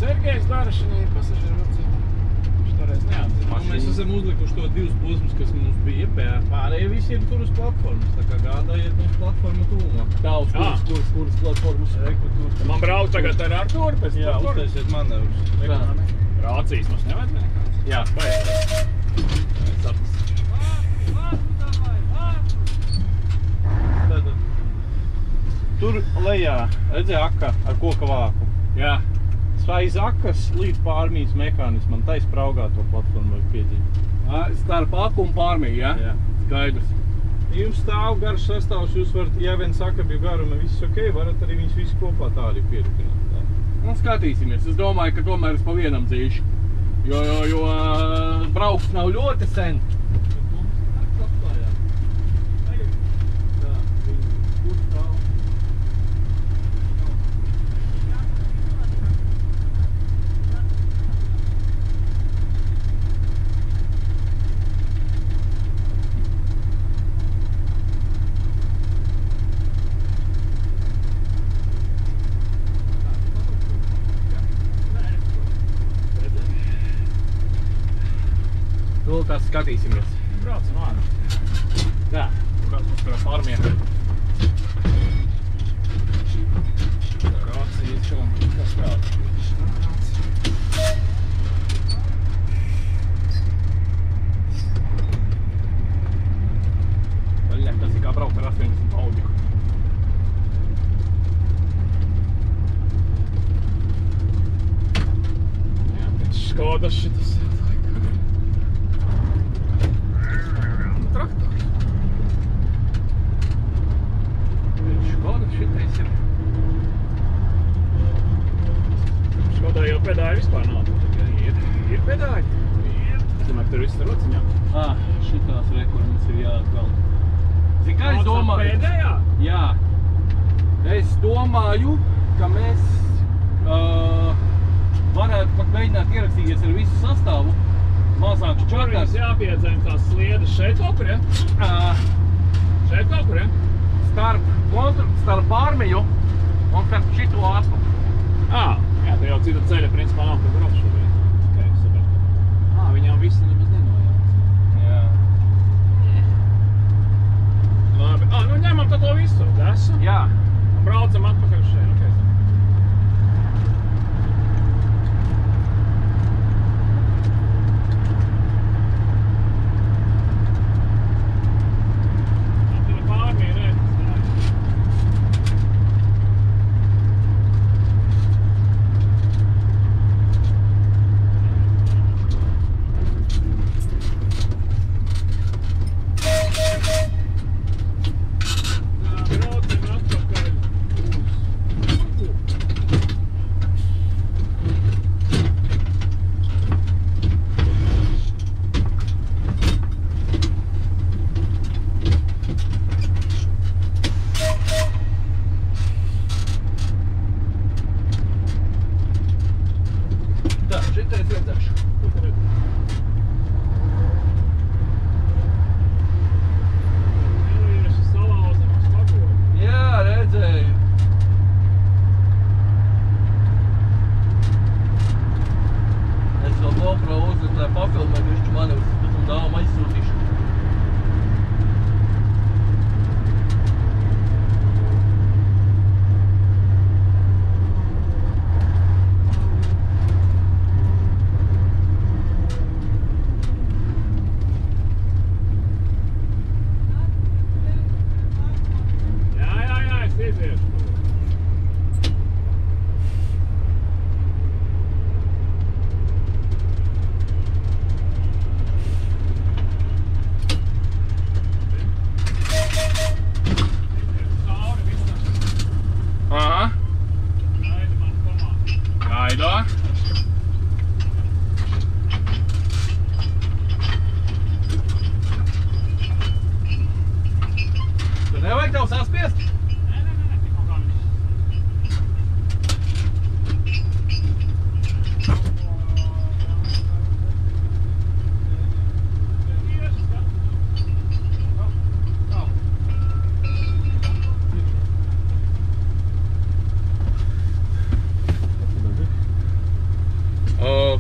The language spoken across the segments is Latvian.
Sergejs dara šī pasažieru rocību. Viņš toreiz neatzina. Mēs esam uzlikuši to divus posmus, kas mums bija, pārējie visiem tur uz platformas. Tā kā gādājiet mums platformu tūmā. Tā, uz kuras platformas? Man brauc tagad ar Arturu pēc Jā, platformas? uztaisiet manevrus. Rācijas mums nevajag nekāds? Jā. Tur lejā, redzēja aka ar koka vāku. Jā. Aiz akas līdz pārmijas mehānismam, taisa praugā to platformu vajag piedzīt. Starp aku un pārmiju, ja? Jā. Skaidrs. Ja jums stāv garš sastāvs, jūs varat, ja viens akabju garuma viss ok, varat arī viņus visu kopā tādi pierutināt. Nu, skatīsimies. Es domāju, ka tomēr es pa vienam dzīšu. Jo brauks nav ļoti sen. Tās skatīsimies. Braucam ārā. Tā, kāds mums par pārmiem. Rācijas šo, kas kāds. Vaļņāk, tas ir kā braukt ar 80 Audiku. Jā, pēc Škodas šitas. Pedāji vispār nav. Ir pedāji? Ir. Es domāju, ka tur viss ir rociņām. Šitās rekords ir jāatvēl. Zini, kā es domāju? Pēdējā? Jā. Es domāju, ka mēs varētu pat mēģināt ierakstīties ar visu sastāvu. Mazāks Tur čakars. mums jāpiedzem tās sliedas šeit kaut kur, ja? Šeit kaut kur, ja? Starp pārmiju un starp šito aku. Jā, te jau cita ceļa principā nav, kur brauc šobrīd. Ok, super. Viņām visi nemaz nenojauc. Jā. Labi. Nu ņemam tad to visu. Desu. Jā. Un braucam atpakaļ šeit. Okay.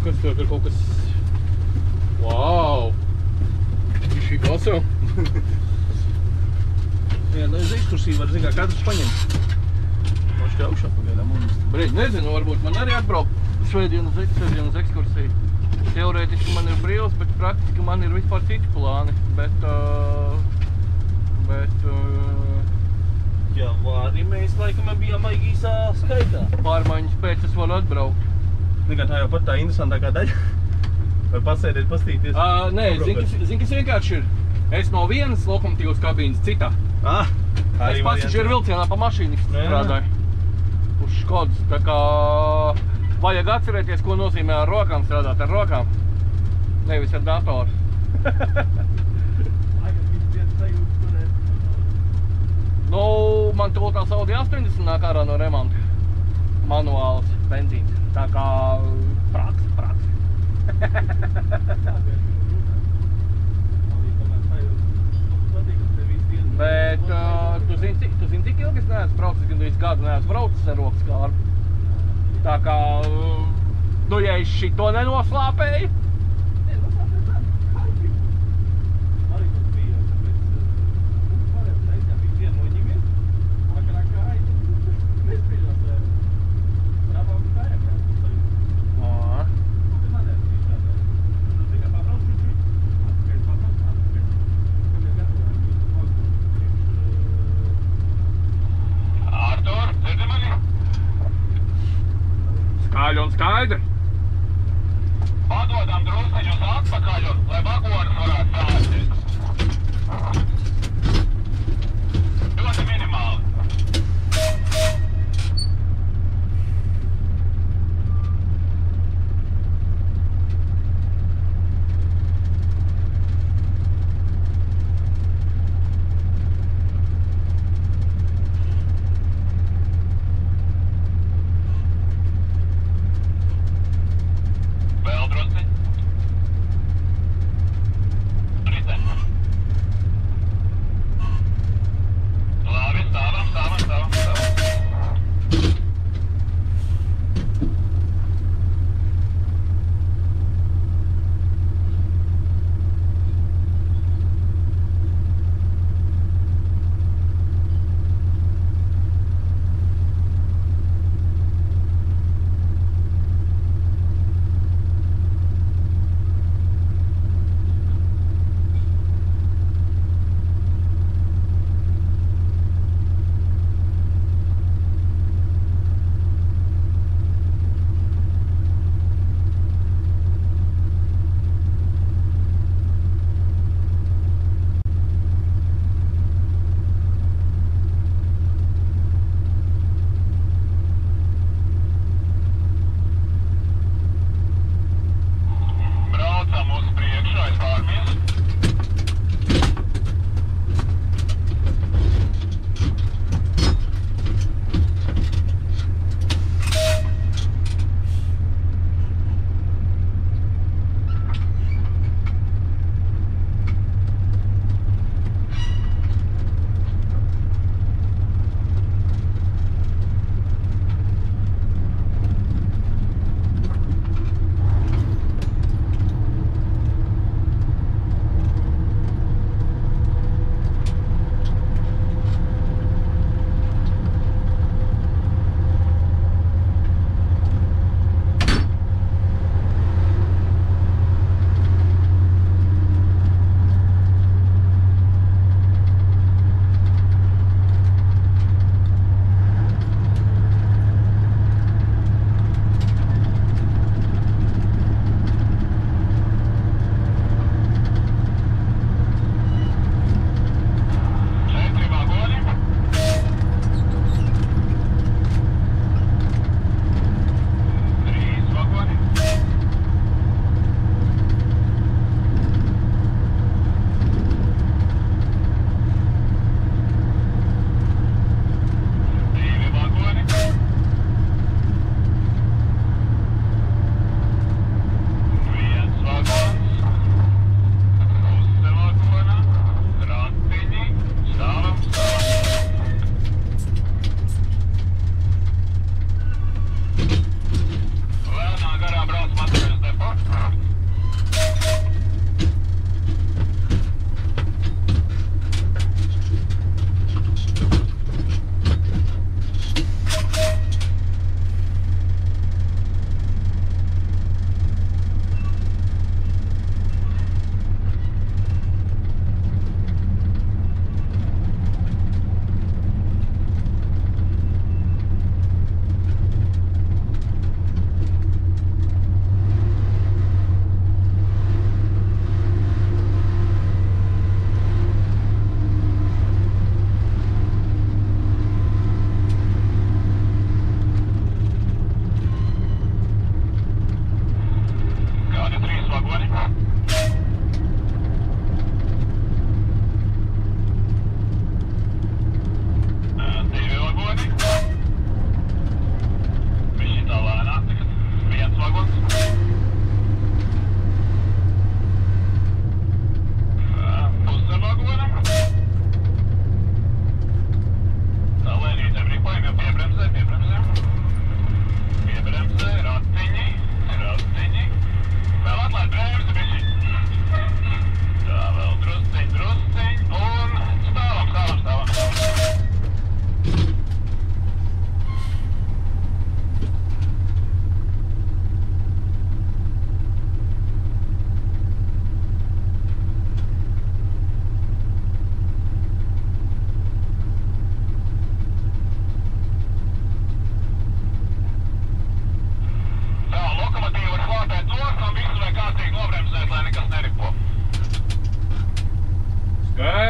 Kas tur kaut kas... Wow! Šī sev. Jā, nu uz ekskursiju var zināt, katrs paņemt. Mošķi augšā pagaidām un... Brīd, nezinu, varbūt man arī atbraukt svētdien uz ekskursiju. Teorētiski man ir brīvs, bet praktiski man ir vispār citi plāni. Bet Jā, arī mēs laikam bijām maigi īsā skaitā. Pārmaiņas pēc es varu atbraukt. Nekā tā jau pat tā interesantākā daļa. Vai pasēdēt, pastīties? Nē, zini, kas vienkārši ir. Es no vienas lokomotīvas kabīnes citā. Es pasažieru vilcienā pa mašīnu strādāju. Uz Škodas. Tā kā vajag atcerēties, ko nozīmē ar rokām strādāt ar rokām. Nevis ar datoru. Nu, man tūltās Audi 80 nāk ārā no remonta. Manuāls benzīns. Tā kā praks. Bet tu zini, cik ilgi es neesmu braucis, gandrīz gadu neesmu braucis ar rokas kārbu. Tā kā, nu, ja es šito nenoslāpēju. Skaļi un skaidri. Padodam drusciņus atpakaļ, lai vagonas varētu sāsties. Ļoti minimāli. Vēl drusciņ. Riten.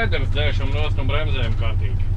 skaidrs, dzēšam nost un bremzējam kārtīgi.